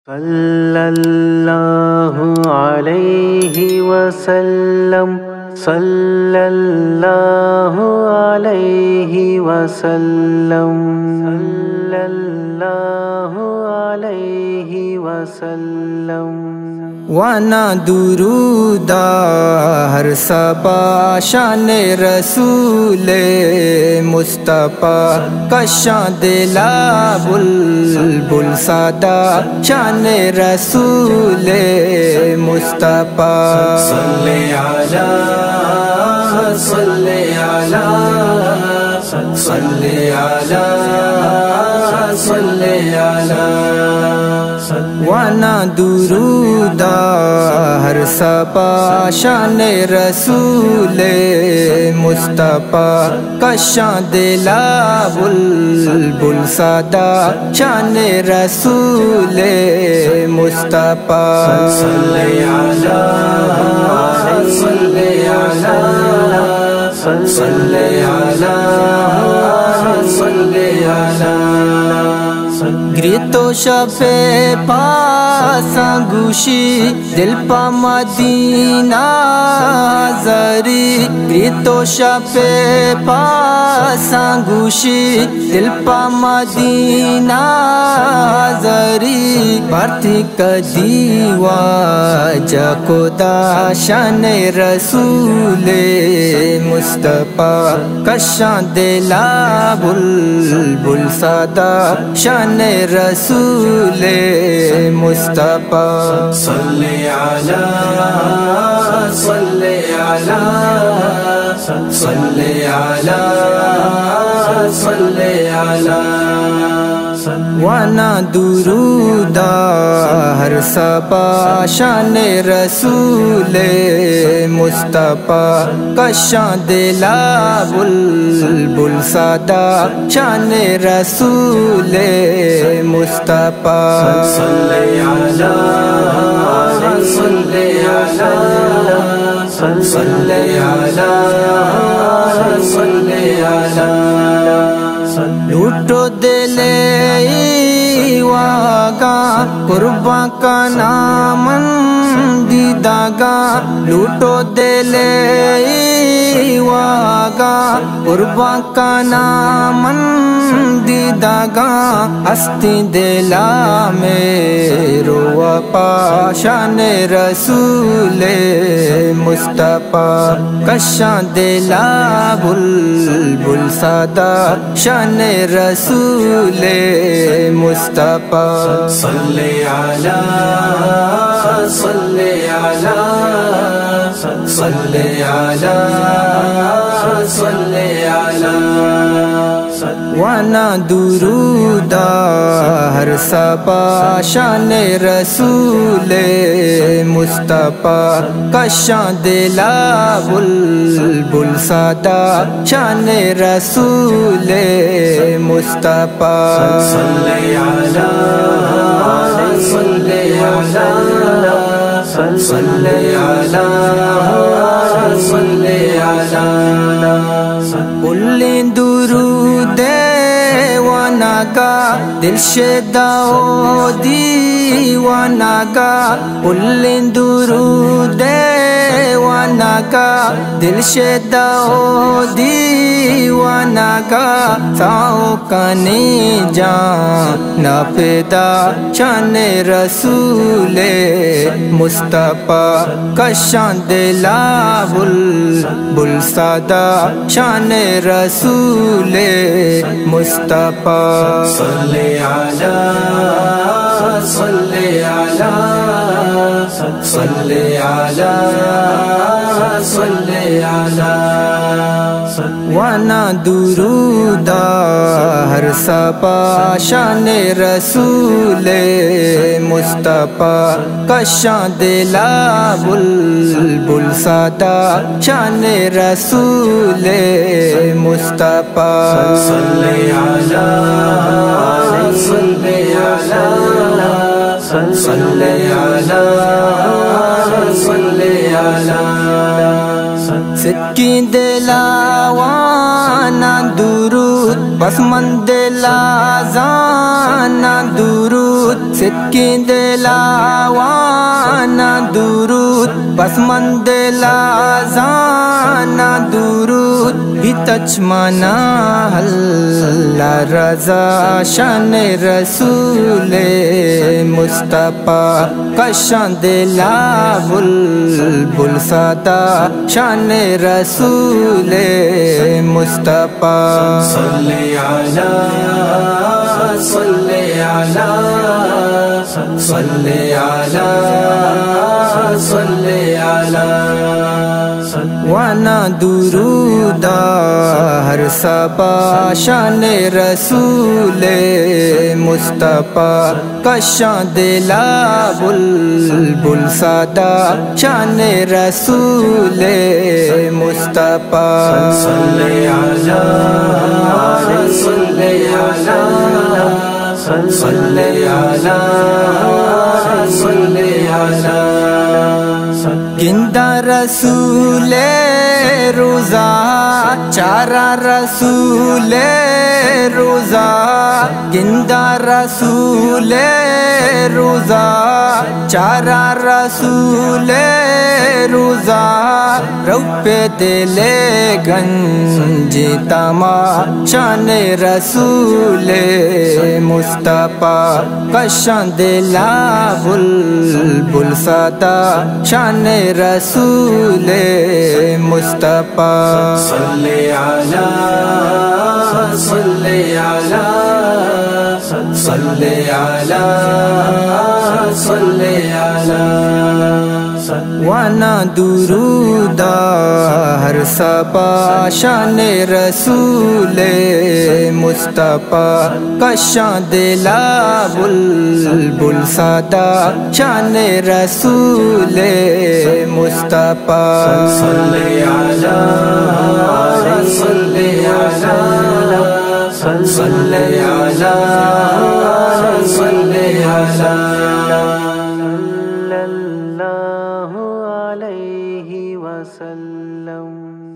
صلی اللہ علیہ وسلم صلی اللہ علیہ وسلم صلی اللہ علیہ وسلم وانا درودہ ہر صبا شان رسول مصطفیٰ کا شان دلا بلبل سادہ شان رسول مصطفیٰ صلی علی صلی علی صلی علی صلی علی وانا درودہ ہر صبا شان رسول مصطفیٰ کا شان دلا بلبل سادہ شان رسول مصطفیٰ صلی علی صلی علی صلی علی صلی علی گریتو شب پاساں گوشی دل پا مدینہ زری گریتو شب پاساں گوشی دل پا مدینہ زری بھرتی کدیوا جکو دا شان رسول مصطفیٰ کا شان دلا بلبل سادہ شان رسول مصطفیٰ صلی علی صلی علی صلی علی صلی علی وانا درودہ ہر صبا شان رسول مصطفیٰ کا شان دلا بلبل سادہ شان رسول مصطفیٰ صلی علی صلی علی صلی علی صلی علی لوٹو دل واگا قرباں کا نام دیدہ گا لوٹو دل واگا قرباں کا نام دیدہ گا ہستی دلا میں رو پاشان رسول مصطفیٰ کا شان دلا بلبل سادہ شان رسول مصطفیٰ صلی علی صلی علی صلی علی صلی علی وانا درودہ ہر صبا شان رسول مصطفیٰ کا شان دلا بلبل سادہ شان رسول مصطفیٰ صلی علی صلی علی صلی علی صلی علی بلیں درود وانا کا دل شدہ و دیوانا کا بلیں درود وانا کا دل شدہ و دیوانا کا ساؤ کنے جان نہ پیدا شان رسول مصطفیٰ کا شان دلا بلبل سادہ شان رسول مصطفیٰ صلی علی صلی علی صلی علی صلی علی وانا درودہ ہر صبا شان رسول مصطفیٰ کا شان دلا بلبل سادہ شان رسول مصطفیٰ صلی علی صلی علی صلی علی صلی علی سکی دلاوانا درود بس من دلا زانا درود صدقی دلاوانا درود پسمند لازانا درود ہی تچمانا اللہ رضا شان رسول مصطفیٰ کا شان دلا بلبل سادا شان رسول مصطفیٰ صلی علی صلی علی صلی علی صلی علی وانا درودا ہر صبا شان رسول مصطفیٰ کا شان دلا بلبل سادا شان رسول مصطفیٰ صلی علی صلی علی صلی علی صلی علی گندا رسول روزہ چارہ رسول روزہ گندا رسول روزہ چارہ رسول روزہ رو پہ دلے گنجی تما شان رسول مصطفیٰ کا شان دلا بلبل سادا شان رسول مصطفیٰ صلی علی صلی علی صلی علی صلی علی وانا درودا ہر صبا شان رسول مصطفیٰ کا شان دلا بلبل سادا شان رسول مصطفیٰ صلی علی صلی علی صلی علی صلی علی صلی اللہ علیہ وسلم.